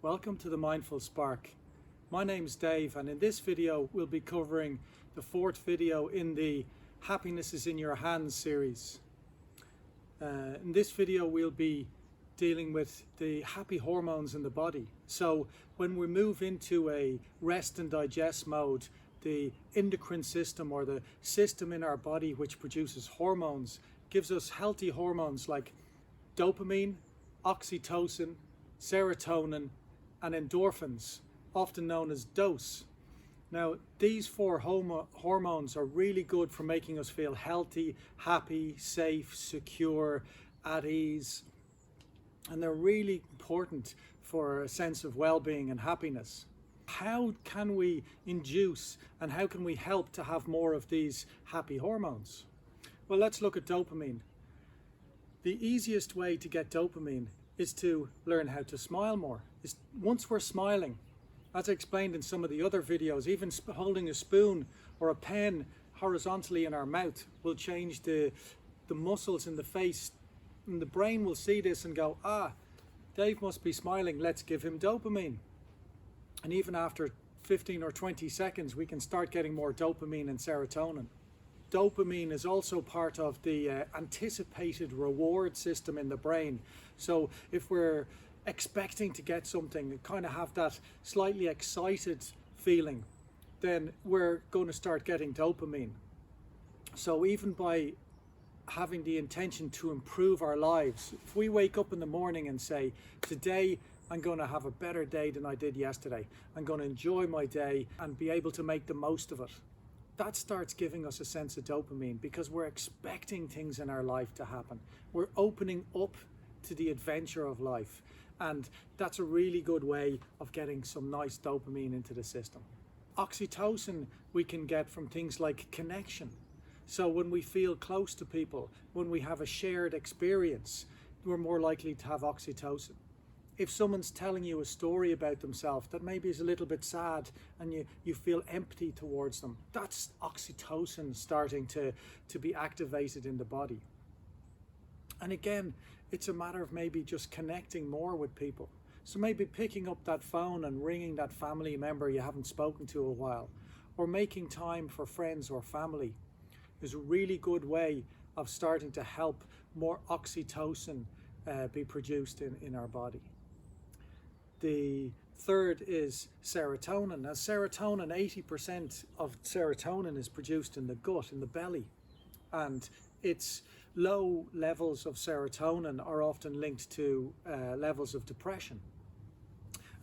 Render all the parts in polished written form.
Welcome to the Mindful Spark. My name's Dave, and in this video we'll be covering the fourth video in the Happiness is in Your Hands series. In this video we'll be dealing with the happy hormones in the body. So when we move into a rest and digest mode, the endocrine system, or the system in our body which produces hormones, gives us healthy hormones like dopamine, oxytocin, serotonin and endorphins, often known as DOS. Now, these four hormones are really good for making us feel healthy, happy, safe, secure, at ease, and they're really important for a sense of well-being and happiness. How can we induce and how can we help to have more of these happy hormones? Well, let's look at dopamine. The easiest way to get dopamine is to learn how to smile more. Once we're smiling, as I explained in some of the other videos, even holding a spoon or a pen horizontally in our mouth will change the muscles in the face, and the brain will see this and go, Dave must be smiling, let's give him dopamine. And even after 15 or 20 seconds, we can start getting more dopamine and serotonin. Dopamine is also part of the anticipated reward system in the brain. So if we're expecting to get something, kind of have that slightly excited feeling, then we're going to start getting dopamine. So even by having the intention to improve our lives, if we wake up in the morning and say, today I'm going to have a better day than I did yesterday, I'm going to enjoy my day and be able to make the most of it, that starts giving us a sense of dopamine, because we're expecting things in our life to happen. We're opening up to the adventure of life, and that's a really good way of getting some nice dopamine into the system. Oxytocin we can get from things like connection. So when we feel close to people, when we have a shared experience, we're more likely to have oxytocin. If someone's telling you a story about themselves that maybe is a little bit sad and you feel empty towards them, that's oxytocin starting to be activated in the body. And again, it's a matter of maybe just connecting more with people. So maybe picking up that phone and ringing that family member you haven't spoken to a while, or making time for friends or family, is a really good way of starting to help more oxytocin be produced in our body. The third is serotonin. Now serotonin, 80% of serotonin is produced in the gut, in the belly, and its low levels of serotonin are often linked to levels of depression.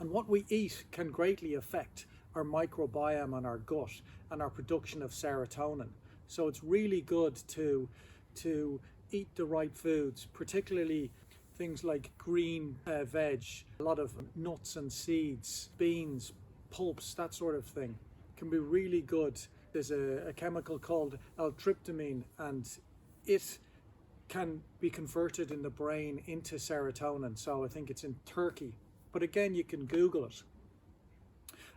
And what we eat can greatly affect our microbiome and our gut and our production of serotonin. So it's really good to eat the right foods, particularly things like green veg, a lot of nuts and seeds, beans, pulps, that sort of thing can be really good. There's a chemical called L-tryptamine, and it can be converted in the brain into serotonin. So I think it's in Turkey, but again, you can Google it.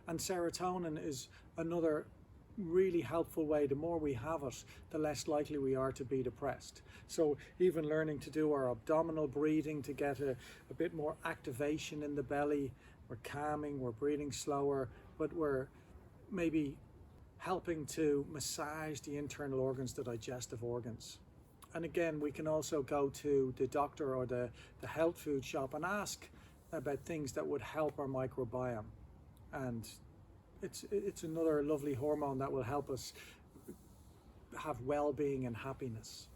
And serotonin is another really helpful way. The more we have it, the less likely we are to be depressed. So even learning to do our abdominal breathing to get a bit more activation in the belly, we're calming, we're breathing slower, but we're maybe helping to massage the internal organs, the digestive organs. And again, we can also go to the doctor or the health food shop and ask about things that would help our microbiome. And it's another lovely hormone that will help us have well-being and happiness.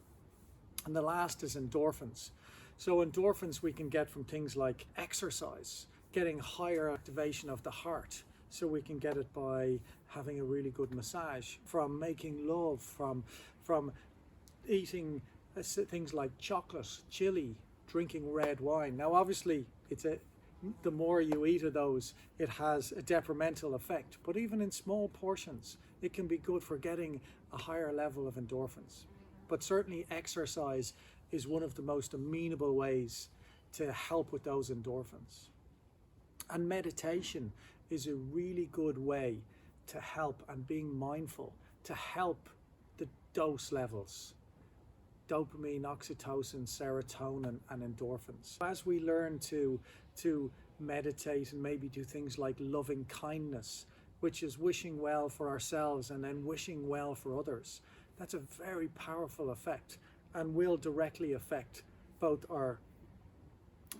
And the last is endorphins. So endorphins we can get from things like exercise, getting higher activation of the heart. So we can get it by having a really good massage, from making love, from eating things like chocolate, chili, drinking red wine. Now obviously the more you eat of those, it has a detrimental effect. But even in small portions, it can be good for getting a higher level of endorphins. But certainly exercise is one of the most amenable ways to help with those endorphins. And meditation is a really good way to help, and being mindful to help the dose levels. Dopamine, oxytocin, serotonin and endorphins. As we learn to meditate and maybe do things like loving kindness, which is wishing well for ourselves and then wishing well for others. That's a very powerful effect and will directly affect both our,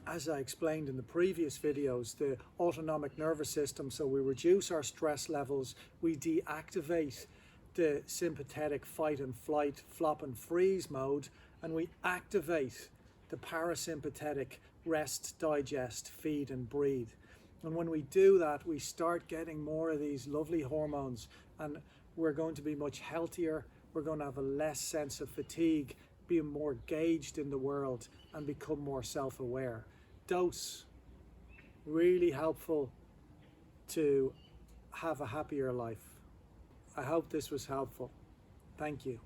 as I explained in the previous videos, the autonomic nervous system. So we reduce our stress levels, we deactivate the sympathetic fight and flight, flop and freeze mode, and we activate the parasympathetic rest, digest, feed and breathe. And when we do that, we start getting more of these lovely hormones, and we're going to be much healthier. We're going to have a less sense of fatigue, be more engaged in the world, and become more self-aware. Dose, really helpful to have a happier life. I hope this was helpful. Thank you.